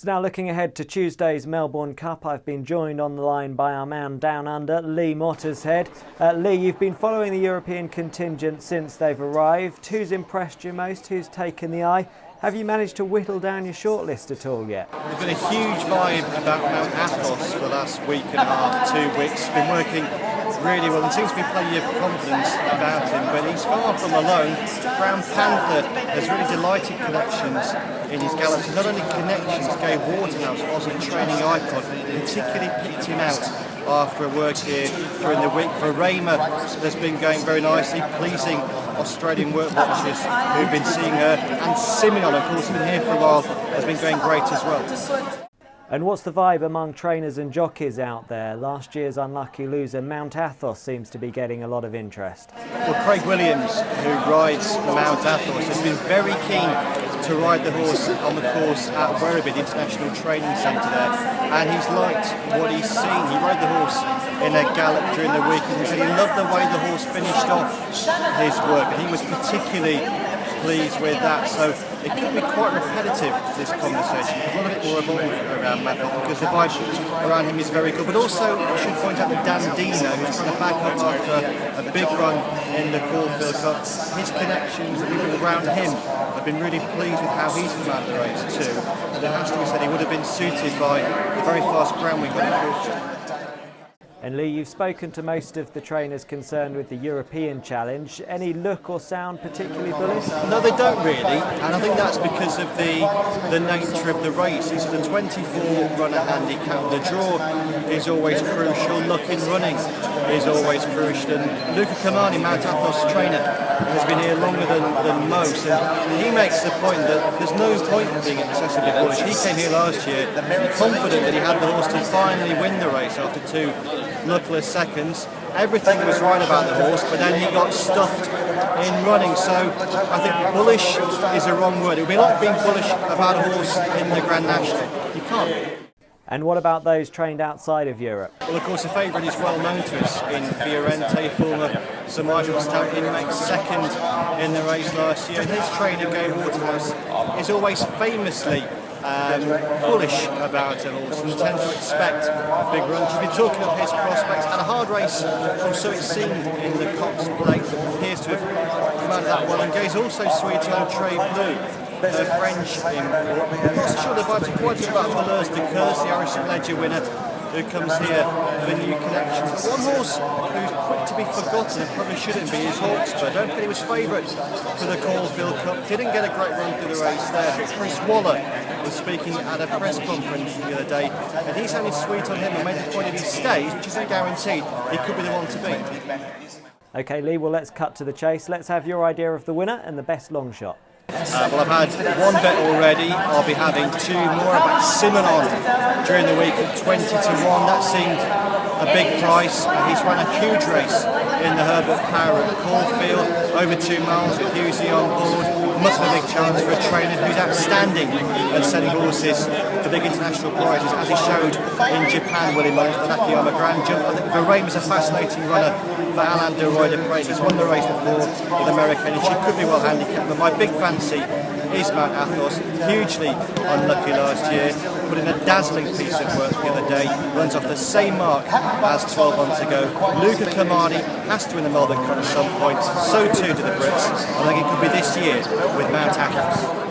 So now looking ahead to Tuesday's Melbourne Cup, I've been joined on the line by our man down under, Lee Mottershead. Lee, you've been following the European contingent since they've arrived. Who's impressed you most? Who's taken the eye? Have you managed to whittle down your shortlist at all yet? There's been a huge vibe about Mount Athos for the last week and a half, 2 weeks. Been working really well and seems to be plenty of confidence about him, but he's far from alone. Brown Panther has really delighted connections in his gallops. Not only connections, Gay Waterhouse was a training icon, particularly picked him out after a work here during the week. Varema has been going very nicely, pleasing Australian work watchers who've been seeing her, and Simeon, of course, been here for a while, has been going great as well. And what's the vibe among trainers and jockeys out there? Last year's unlucky loser, Mount Athos, seems to be getting a lot of interest. Well, Craig Williams, who rides Mount Athos, has been very keen to ride the horse on the course at Werribee, the International Training Centre there, and he's liked what he's seen. He rode the horse in a gallop during the week and he said he loved the way the horse finished off his work, and he was particularly pleased with that. So it could be quite repetitive, this conversation. A lot of it more evolved around Matthew because the vibe around him is very good. But also, I should point out that Dan Dino, who's trying to back up after a big run in the Caulfield Cup, his connections and people around him have been really pleased with how he's come out of the race too. And it has to be said he would have been suited by the very fast ground we got at Caulfield. And Lee, you've spoken to most of the trainers concerned with the European Challenge. Any look or sound particularly bullish? No, they don't really, and I think that's because of the nature of the race. It's the 24-runner handicap. The draw is always crucial. Luck in running is always crucial. And Luca Kamani, Mount Athos trainer, has been here longer than most, and he makes the point that there's no point in being excessively bullish. He came here last year confident that he had the horse to finally win the race after 2 luckless seconds. Everything was right about the horse, but then he got stuffed in running. So I think bullish is a wrong word. It would be like being bullish about a horse in the Grand National. You can't. And what about those trained outside of Europe? Well, of course, the favourite is well known to us in Fiorente, former Sir Marshall Stamp inmate, second in the race last year. And his trainer, Gay Waterhouse, is always famously bullish about a horse and tend to expect a big run. She's been talking of his prospects. Had a hard race, or so it seemed, in the Cox Plate. Appears to have come out of that well. And Gay's also sweet on Trey Blue, her French import. I'm not so sure the vibes are quite about Valeurs de Curse, the Irish Ledger winner, who comes here for new connections. But one horse who's quick to be forgotten and probably shouldn't be is Hawkspur. Don't think he was favourite for the Caulfield Cup. Didn't get a great run through the race there, but Chris Waller was speaking at a press conference the other day, and he sounded sweet on him and made the point if he stays, which isn't guaranteed, he could be the one to beat. OK, Lee, well, let's cut to the chase. Let's have your idea of the winner and the best long shot. Well, I've had one bet already. I'll be having 2 more. I've had Simeon during the week at 20 to 1. That seemed a big price. He's run a huge race in the Herbert Power at Caulfield, over 2 miles with Husey on board. Must be a big challenge for a trainer who's outstanding at selling horses for big international prizes, as he showed in Japan when he managed the Nakayama Grand Jump. I think Varema's a fascinating runner for Alain de Roy de Prey. He's won the race before with American, and she could be well handicapped, but my big fancy is Mount Athos. Hugely unlucky last year, put in a dazzling piece of work the other day, runs off the same mark as 12 months ago. Luca Kamani has to win the Melbourne Cup at some point, so too do the Brits. I think it could be this year with Mount Athos.